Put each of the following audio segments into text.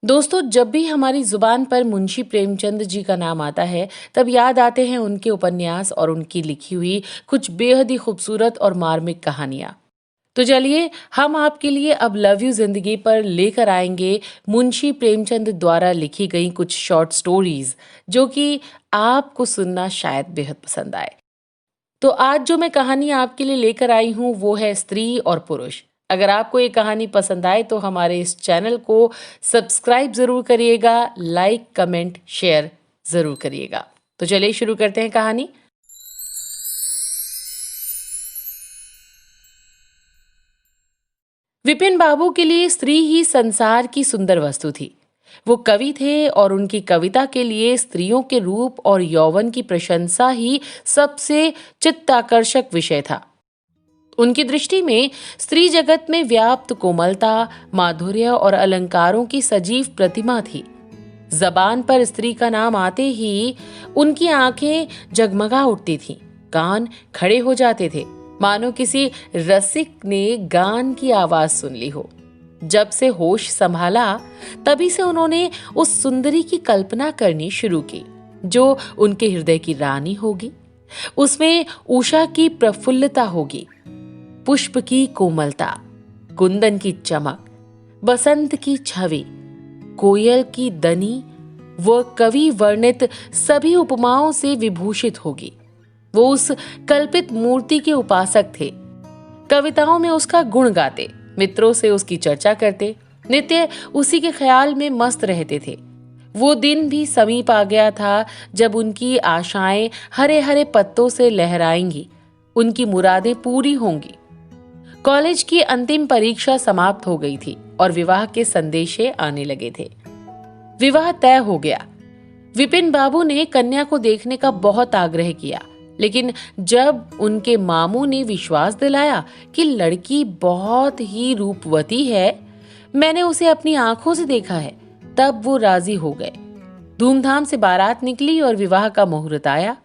दोस्तों, जब भी हमारी जुबान पर मुंशी प्रेमचंद जी का नाम आता है, तब याद आते हैं उनके उपन्यास और उनकी लिखी हुई कुछ बेहद ही खूबसूरत और मार्मिक कहानियां। तो चलिए, हम आपके लिए अब लव यू जिंदगी पर लेकर आएंगे मुंशी प्रेमचंद द्वारा लिखी गई कुछ शॉर्ट स्टोरीज, जो कि आपको सुनना शायद बेहद पसंद आए। तो आज जो मैं कहानी आपके लिए लेकर आई हूँ वो है स्त्री और पुरुष। अगर आपको ये कहानी पसंद आए तो हमारे इस चैनल को सब्सक्राइब जरूर करिएगा, लाइक कमेंट शेयर जरूर करिएगा। तो चलिए शुरू करते हैं कहानी। विपिन बाबू के लिए स्त्री ही संसार की सुंदर वस्तु थी। वो कवि थे और उनकी कविता के लिए स्त्रियों के रूप और यौवन की प्रशंसा ही सबसे चित्ताकर्षक विषय था। उनकी दृष्टि में स्त्री जगत में व्याप्त कोमलता, माधुर्य और अलंकारों की सजीव प्रतिमा थी। जबान पर स्त्री का नाम आते ही उनकी आंखें जगमगा उठती थीं, कान खड़े हो जाते थे, मानो किसी रसिक ने गान की आवाज सुन ली हो। जब से होश संभाला, तभी से उन्होंने उस सुंदरी की कल्पना करनी शुरू की जो उनके हृदय की रानी होगी। उसमें उषा की प्रफुल्लता होगी, पुष्प की कोमलता, कुंदन की चमक, बसंत की छवि, कोयल की दनी, वह कवि वर्णित सभी उपमाओं से विभूषित होगी। वो उस कल्पित मूर्ति के उपासक थे। कविताओं में उसका गुण गाते, मित्रों से उसकी चर्चा करते, नित्य उसी के ख्याल में मस्त रहते थे। वो दिन भी समीप आ गया था जब उनकी आशाएं हरे हरे पत्तों से लहराएंगी, उनकी मुरादें पूरी होंगी। कॉलेज की अंतिम परीक्षा समाप्त हो गई थी और विवाह के संदेशे आने लगे थे। विवाह तय हो गया। विपिन बाबू ने कन्या को देखने का बहुत आग्रह किया, लेकिन जब उनके मामू ने विश्वास दिलाया कि लड़की बहुत ही रूपवती है, मैंने उसे अपनी आंखों से देखा है, तब वो राजी हो गए। धूमधाम से बारात निकली और विवाह का मुहूर्त आया।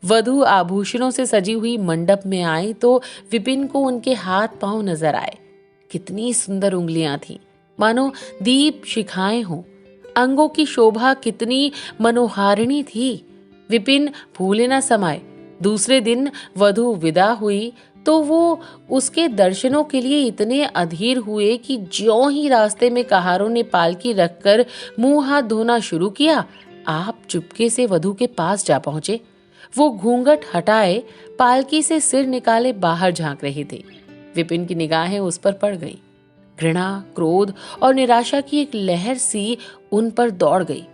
वधू आभूषणों से सजी हुई मंडप में आई तो विपिन को उनके हाथ पांव नजर आए। कितनी सुंदर उंगलियां थीं, मानो दीप शिखाएं हों। अंगों की शोभा कितनी मनोहारिणी थी। विपिन भूले न समाये। दूसरे दिन वधू विदा हुई तो वो उसके दर्शनों के लिए इतने अधीर हुए कि ज्यों ही रास्ते में कहारों ने पालकी रखकर मुंह हाथ धोना शुरू किया, आप चुपके से वधू के पास जा पहुंचे। वो घूंघट हटाए पालकी से सिर निकाले बाहर झांक रही थी। विपिन की निगाहें उस पर पड़ गईं। घृणा, क्रोध और निराशा की एक लहर सी उन पर दौड़ गई।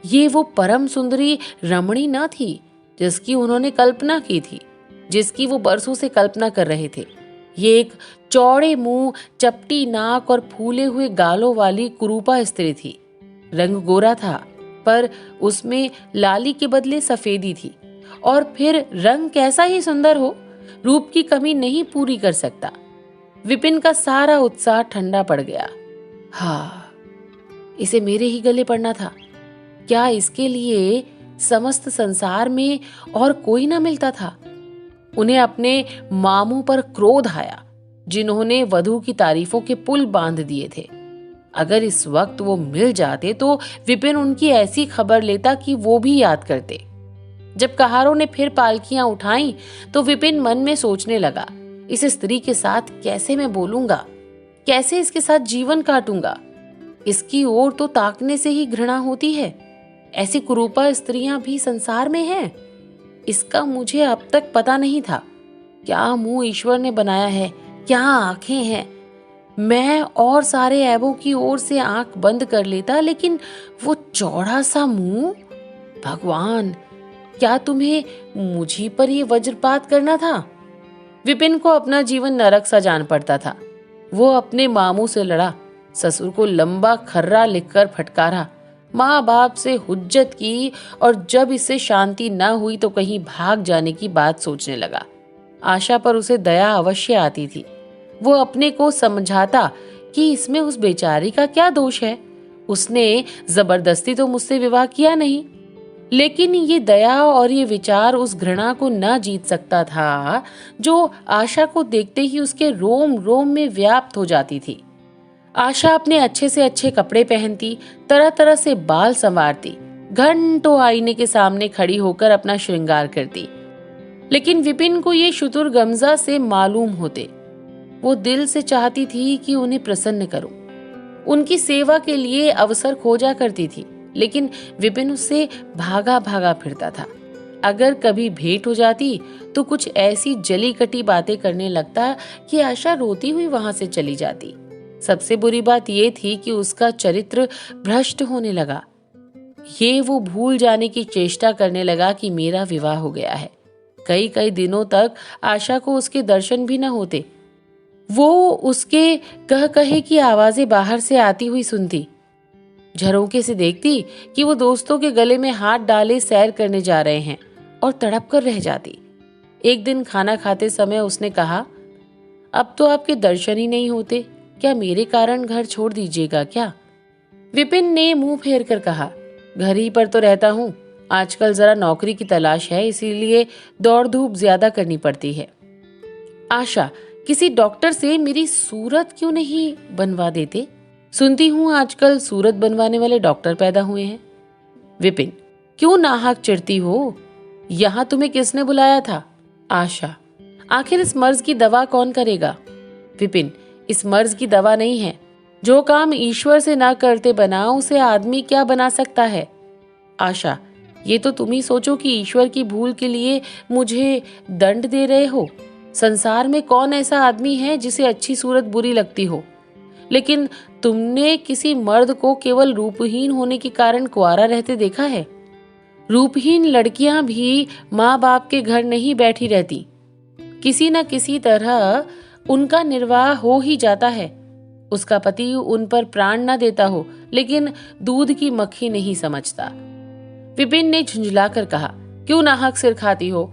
ये वो परम सुंदरी रमणी न थी जिसकी उन्होंने कल्पना की थी, जिसकी वो बरसों से कल्पना कर रहे थे। ये एक चौड़े मुंह, चपटी नाक और फूले हुए गालों वाली कुरूपा स्त्री थी। रंग गोरा था, पर उसमें लाली के बदले सफेदी थी। और फिर रंग कैसा ही सुंदर हो, रूप की कमी नहीं पूरी कर सकता। विपिन का सारा उत्साह ठंडा पड़ गया। हाँ, इसे मेरे ही गले पड़ना था। क्या इसके लिए समस्त संसार में और कोई ना मिलता था? उन्हें अपने मामू पर क्रोध आया, जिन्होंने वधू की तारीफों के पुल बांध दिए थे। अगर इस वक्त वो मिल जाते तो विपिन उनकी ऐसी खबर लेता कि वो भी याद करते। जब कहारों ने फिर पालकियां उठाईं तो विपिन मन में सोचने लगा, इस स्त्री के साथ कैसे मैं बोलूंगा, कैसे इसके साथ जीवन काटूंगा। इसकी ओर तो ताकने से ही घृणा होती है। ऐसी कुरूपा स्त्रियां भी संसार में हैं। इसका मुझे अब तक पता नहीं था। क्या मुंह ईश्वर ने बनाया है, क्या आंखें हैं। मैं और सारे ऐबों की ओर से आंख बंद कर लेता, लेकिन वो चौड़ा सा मुंह। भगवान, क्या तुम्हें मुझी पर ये वज्रपात करना था? विपिन को अपना जीवन नरक सा जान पड़ता था। वो अपने मामू से लड़ा, ससुर को लंबा खर्रा लिखकर फटकारा, माँ बाप से हुज्जत की, और जब इससे शांति न हुई तो कहीं भाग जाने की बात सोचने लगा। आशा पर उसे दया अवश्य आती थी। वो अपने को समझाता कि इसमें उस बेचारी का क्या दोष है, उसने जबरदस्ती तो मुझसे विवाह किया नहीं। लेकिन ये दया और ये विचार उस घृणा को न जीत सकता था जो आशा को देखते ही उसके रोम रोम में व्याप्त हो जाती थी। आशा अपने अच्छे से अच्छे कपड़े पहनती, तरह तरह से बाल संवारती, घंटों आईने के सामने खड़ी होकर अपना श्रृंगार करती। लेकिन विपिन को ये शुतुरगमज़ा से मालूम होते। वो दिल से चाहती थी कि उन्हें प्रसन्न करूं, उनकी सेवा के लिए अवसर खोजा करती थी, लेकिन विपिन उससे भागा भागा फिरता था। अगर कभी भेंट हो जाती तो कुछ ऐसी जली कटी बातें करने लगता कि आशा रोती हुई वहां से चली जाती। सबसे बुरी बात यह थी कि उसका चरित्र भ्रष्ट होने लगा। ये वो भूल जाने की चेष्टा करने लगा कि मेरा विवाह हो गया है। कई कई दिनों तक आशा को उसके दर्शन भी न होते। वो उसके कह कहे की आवाजें बाहर से आती हुई सुनती, झरोके से देखती कि वो दोस्तों के गले में हाथ डाले सैर करने जा रहे हैं और तड़प कर रह जाती। एक दिन खाना खाते समय उसने कहा, अब तो आपके दर्शन ही नहीं होते, क्या मेरे कारण घर छोड़ दीजिएगा क्या? विपिन ने मुंह फेर कर कहा, घर ही पर तो रहता हूं, आजकल जरा नौकरी की तलाश है, इसीलिए दौड़ धूप ज्यादा करनी पड़ती है। आशा, किसी डॉक्टर से मेरी सूरत क्यों नहीं बनवा देते? सुनती हूँ आजकल सूरत बनवाने वाले डॉक्टर पैदा हुए हैं। विपिन, क्यों नाहक चिढ़ती हो? यहाँ तुम्हें किसने बुलाया था? आशा, आखिर इस मर्ज की दवा कौन करेगा? विपिन, इस मर्ज की दवा नहीं है। जो काम ईश्वर से ना करते बना, उसे आदमी क्या बना सकता है? आशा, ये तो तुम ही सोचो कि ईश्वर की भूल के लिए मुझे दंड दे रहे हो। संसार में कौन ऐसा आदमी है जिसे अच्छी सूरत बुरी लगती हो? लेकिन तुमने किसी मर्द को केवल रूपहीन होने के कारण कुंवारा रहते देखा है? रूपहीन लड़कियां भी माँ बाप के घर नहीं बैठी रहती। किसी न किसी तरह उनका निर्वाह हो ही जाता है। उसका पति उन पर प्राण न देता हो, लेकिन दूध की मक्खी नहीं समझता। विपिन ने झुंझलाकर कहा, क्यों नाहक सिर खाती हो?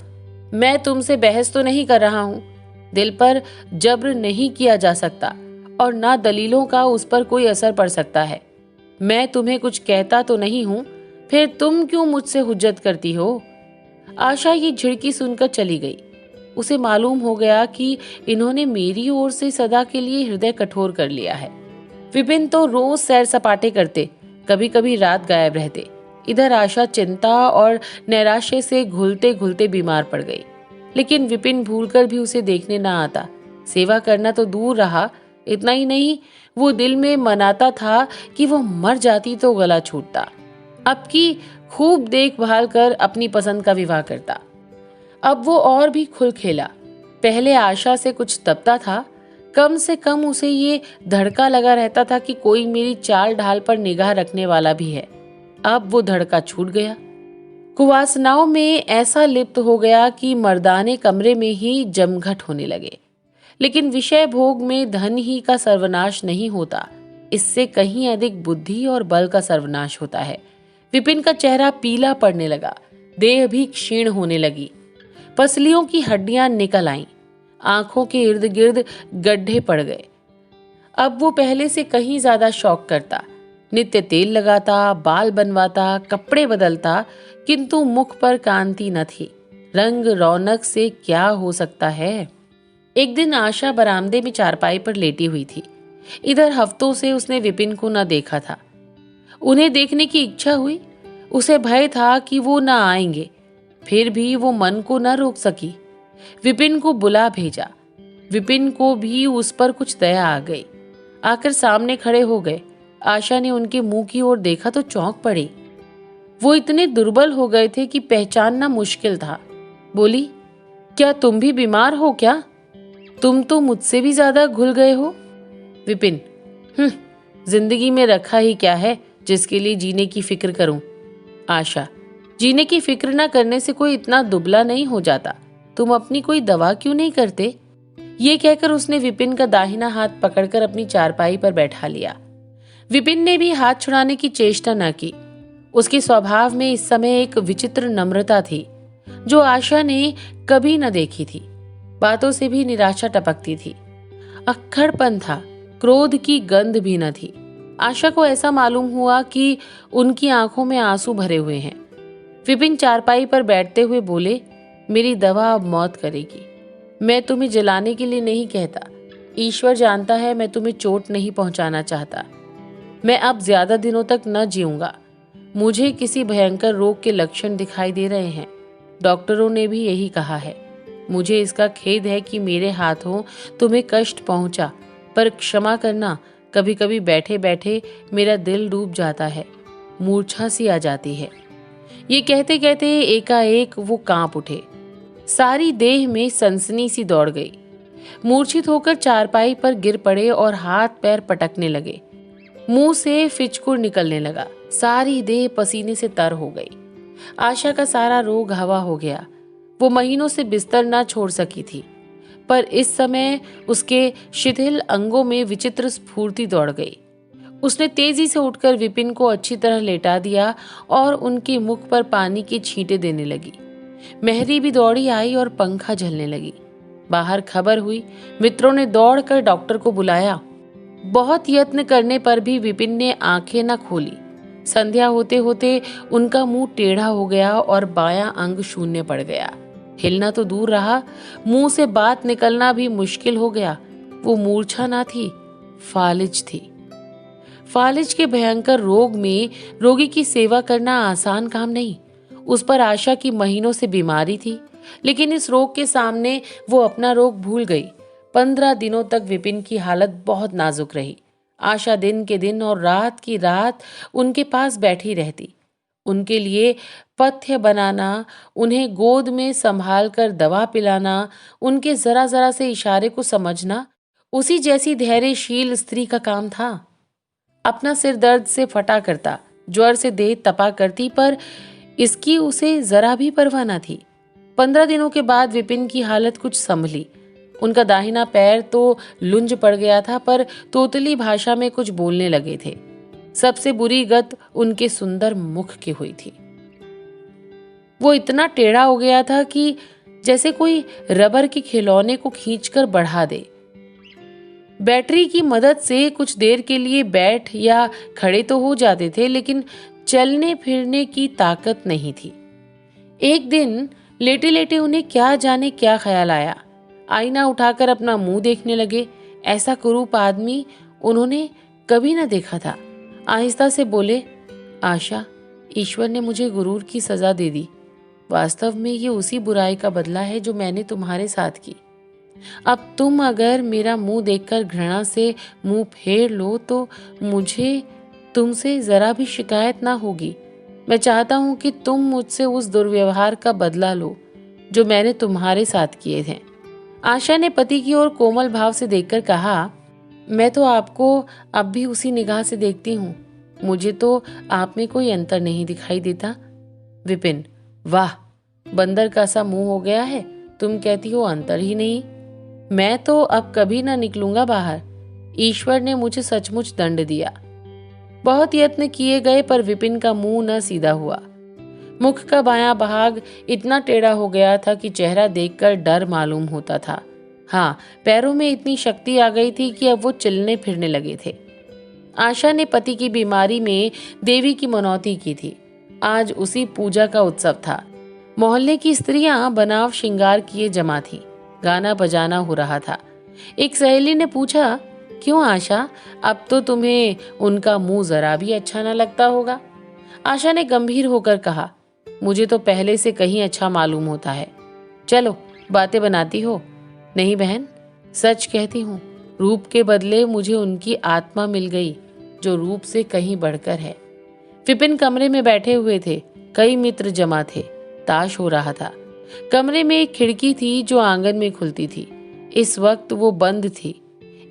मैं तुमसे बहस तो नहीं कर रहा हूं। दिल पर जब्र नहीं किया जा सकता और ना दलीलों का उस पर कोई असर पड़ सकता है। मैं तुम्हें कुछ कहता तो नहीं हूं, फिर तुम क्यों मुझसे हुज्जत करती हो? आशा ये झिड़की सुनकर चली गई। उसे मालूम हो गया कि इन्होंने मेरी ओर से सदा के लिए हृदय कठोर कर लिया है। विपिन तो रोज सैर सपाटे करते, कभी कभी रात गायब रहते। इधर आशा चिंता और नैराश्य से घुलते घुलते बीमार पड़ गई। लेकिन विपिन भूलकर भी उसे देखने न आता। सेवा करना तो दूर रहा, इतना ही नहीं, वो दिल में मनाता था कि वो मर जाती तो गला छूटता। अब की खूब देखभाल कर अपनी पसंद का विवाह करता। अब वो और भी खुल खेला। पहले आशा से कुछ दबता था, कम से कम उसे ये धड़का लगा रहता था कि कोई मेरी चाल ढाल पर निगाह रखने वाला भी है। अब वो धड़का छूट गया। कुवासनाओं में ऐसा लिप्त हो गया कि मर्दाने कमरे में ही जमघट होने लगे। लेकिन विषय भोग में धन ही का सर्वनाश नहीं होता, इससे कहीं अधिक बुद्धि और बल का सर्वनाश होता है। विपिन का चेहरा पीला पड़ने लगा, देह भी क्षीण होने लगी, पसलियों की हड्डियां निकल आईं, आंखों के इर्द गिर्द गड्ढे पड़ गए। अब वो पहले से कहीं ज्यादा शौक करता, नित्य तेल लगाता, बाल बनवाता, कपड़े बदलता, किंतु मुख पर कांति न थी। रंग रौनक से क्या हो सकता है? एक दिन आशा बरामदे में चारपाई पर लेटी हुई थी। इधर हफ्तों से उसने विपिन को न देखा था। उन्हें देखने की इच्छा हुई। उसे भय था कि वो न आएंगे, फिर भी वो मन को न रोक सकी। विपिन को बुला भेजा। विपिन को भी उस पर कुछ दया आ गई। आकर सामने खड़े हो गए। आशा ने उनके मुंह की ओर देखा तो चौंक पड़ी। वो इतने दुर्बल हो गए थे कि पहचानना मुश्किल था। बोली, क्या तुम भी बीमार हो क्या? तुम तो मुझसे भी ज्यादा घुल गए हो। विपिन, जिंदगी में रखा ही क्या है जिसके लिए जीने की फिक्र करूं? आशा, जीने की फिक्र ना करने से कोई इतना दुबला नहीं हो जाता। तुम अपनी कोई दवा क्यों नहीं करते? ये कहकर उसने विपिन का दाहिना हाथ पकड़कर अपनी चारपाई पर बैठा लिया। विपिन ने भी हाथ छुड़ाने की चेष्टा न की। उसके स्वभाव में इस समय एक विचित्र नम्रता थी जो आशा ने कभी न देखी थी। बातों से भी निराशा टपकती थी। अक्खड़पन था, क्रोध की गंध भी न थी। आशा को ऐसा मालूम हुआ कि उनकी आंखों में आंसू भरे हुए हैं। विपिन चारपाई पर बैठते हुए बोले, मेरी दवा अब मौत करेगी। मैं तुम्हें जलाने के लिए नहीं कहता, ईश्वर जानता है मैं तुम्हें चोट नहीं पहुंचाना चाहता। मैं अब ज्यादा दिनों तक न जीऊंगा। मुझे किसी भयंकर रोग के लक्षण दिखाई दे रहे हैं। डॉक्टरों ने भी यही कहा है। मुझे इसका खेद है कि मेरे हाथों तुम्हें कष्ट पहुंचा, पर क्षमा करना, कभी कभी बैठे बैठे मेरा दिल डूब जाता है, मूर्छा सी आ जाती है। ये कहते कहते एकाएक वो कांप उठे। सारी देह में सनसनी सी दौड़ गई। मूर्छित होकर चारपाई पर गिर पड़े और हाथ पैर पटकने लगे। मुंह से फिचकुर निकलने लगा। सारी देह पसीने से तर हो गई। आशा का सारा रोग हवा हो गया। वो महीनों से बिस्तर ना छोड़ सकी थी, पर इस समय उसके शिथिल अंगों में विचित्र स्फूर्ति दौड़ गई। उसने तेजी से उठकर विपिन को अच्छी तरह लेटा दिया और उनके मुख पर पानी की छींटे देने लगी। मेहरी भी दौड़ी आई और पंखा झलने लगी। बाहर खबर हुई। मित्रों ने दौड़कर डॉक्टर को बुलाया। बहुत यत्न करने पर भी विपिन ने आंखें न खोली। संध्या होते होते उनका मुंह टेढ़ा हो गया और बायां अंग शून्य पड़ गया। हिलना तो दूर रहा, मुंह से बात निकलना भी मुश्किल हो गया। वो मूर्छा ना थी, फालिज थी। फालिज के भयंकर रोग में रोगी की सेवा करना आसान काम नहीं। उस पर आशा की महीनों से बीमारी थी, लेकिन इस रोग के सामने वो अपना रोग भूल गई। 15 दिनों तक विपिन की हालत बहुत नाजुक रही। आशा दिन के दिन और रात की रात उनके पास बैठी रहती। उनके लिए पथ्य बनाना, उन्हें गोद में संभाल कर दवा पिलाना, उनके जरा जरा से इशारे को समझना उसी जैसी धैर्यशील स्त्री का काम था। अपना सिर दर्द से फटा करता, ज्वर से देह तपा करती, पर इसकी उसे जरा भी परवाह न थी। 15 दिनों के बाद विपिन की हालत कुछ संभली। उनका दाहिना पैर तो लुंज पड़ गया था, पर तोतली भाषा में कुछ बोलने लगे थे। सबसे बुरी गत उनके सुंदर मुख की हुई थी। वो इतना टेढ़ा हो गया था कि जैसे कोई रबर के खिलौने को खींचकर बढ़ा दे। बैटरी की मदद से कुछ देर के लिए बैठ या खड़े तो हो जाते थे, लेकिन चलने फिरने की ताकत नहीं थी। एक दिन लेटे लेटे उन्हें क्या जाने क्या ख्याल आया। आईना उठाकर अपना मुंह देखने लगे। ऐसा कुरूप आदमी उन्होंने कभी न देखा था। आहिस्ता से बोले, आशा, ईश्वर ने मुझे गुरूर की सजा दे दी। वास्तव में ये उसी बुराई का बदला है जो मैंने तुम्हारे साथ की। अब तुम अगर मेरा मुंह देखकर घृणा से मुंह फेर लो तो मुझे तुमसे जरा भी शिकायत ना होगी। मैं चाहता हूं कि तुम मुझसे उस दुर्व्यवहार का बदला लो जो मैंने तुम्हारे साथ किए थे। आशा ने पति की ओर कोमल भाव से देखकर कहा, मैं तो आपको अब भी उसी निगाह से देखती हूँ। मुझे तो आप में कोई अंतर नहीं दिखाई देता। विपिन, वाह, बंदर का सा मुंह हो गया है। तुम कहती हो अंतर ही नहीं। मैं तो अब कभी ना निकलूंगा बाहर। ईश्वर ने मुझे सचमुच दंड दिया। बहुत यत्न किए गए, पर विपिन का मुंह न सीधा हुआ। मुख का बायां भाग इतना टेढ़ा हो गया था कि चेहरा देखकर डर मालूम होता था। हाँ, पैरों में इतनी शक्ति आ गई थी कि अब वो चलने फिरने लगे थे। आशा ने पति की बीमारी में देवी की मनौती की थी। आज उसी पूजा का उत्सव था। मोहल्ले की स्त्रियां बनाव श्रृंगार किए जमा थीं। गाना बजाना हो रहा था। एक सहेली ने पूछा, क्यों आशा, अब तो तुम्हें उनका मुंह जरा भी अच्छा न लगता होगा? आशा ने गंभीर होकर कहा, मुझे तो पहले से कहीं अच्छा मालूम होता है। चलो, बातें बनाती हो? नहीं बहन, सच कहती हूँ, रूप के बदले मुझे उनकी आत्मा मिल गई, जो रूप से कहीं बढ़कर है। विपिन कमरे में बैठे हुए थे। कई मित्र जमा थे। ताश हो रहा था। कमरे में एक खिड़की थी जो आंगन में खुलती थी। इस वक्त वो बंद थी।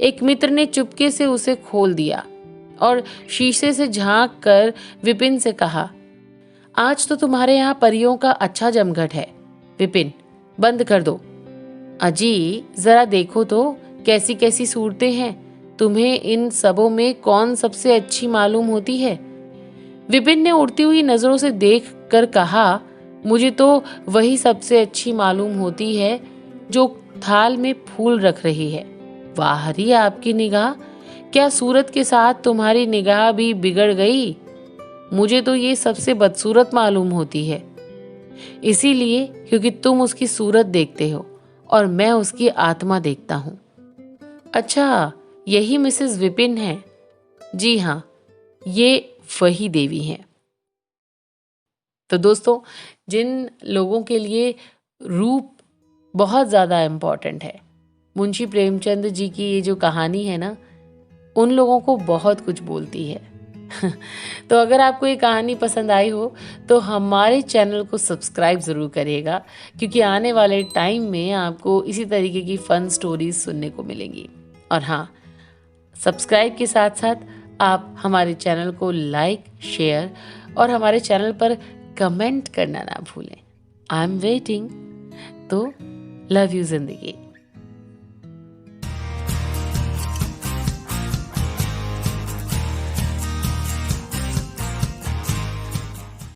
एक मित्र ने चुपके से उसे खोल दिया और शीशे से झांक कर विपिन से कहा, आज तो तुम्हारे यहाँ परियों का अच्छा जमघट है। विपिन, बंद कर दो। अजी, जरा देखो तो कैसी कैसी सूरतें हैं। तुम्हें इन सबों में कौन सबसे अच्छी मालूम होती है? विपिन ने उड़ती हुई नजरों से देख कर कहा, मुझे तो वही सबसे अच्छी मालूम होती है जो थाल में फूल रख रही है। वाह री आपकी निगाह, क्या सूरत के साथ तुम्हारी निगाह भी बिगड़ गई? मुझे तो ये सबसे बदसूरत मालूम होती है। इसीलिए क्योंकि तुम उसकी सूरत देखते हो और मैं उसकी आत्मा देखता हूँ। अच्छा, यही मिसेस विपिन है। जी हाँ, ये वही देवी हैं। तो दोस्तों, जिन लोगों के लिए रूप बहुत ज़्यादा इम्पोर्टेंट है, मुंशी प्रेमचंद जी की ये जो कहानी है ना, उन लोगों को बहुत कुछ बोलती है। तो अगर आपको ये कहानी पसंद आई हो तो हमारे चैनल को सब्सक्राइब ज़रूर करिएगा, क्योंकि आने वाले टाइम में आपको इसी तरीके की फ़न स्टोरीज सुनने को मिलेंगी। और हाँ, सब्सक्राइब के साथ साथ आप हमारे चैनल को लाइक, शेयर और हमारे चैनल पर कमेंट करना ना भूलें। I am waiting. तो लव यू ज़िंदगी।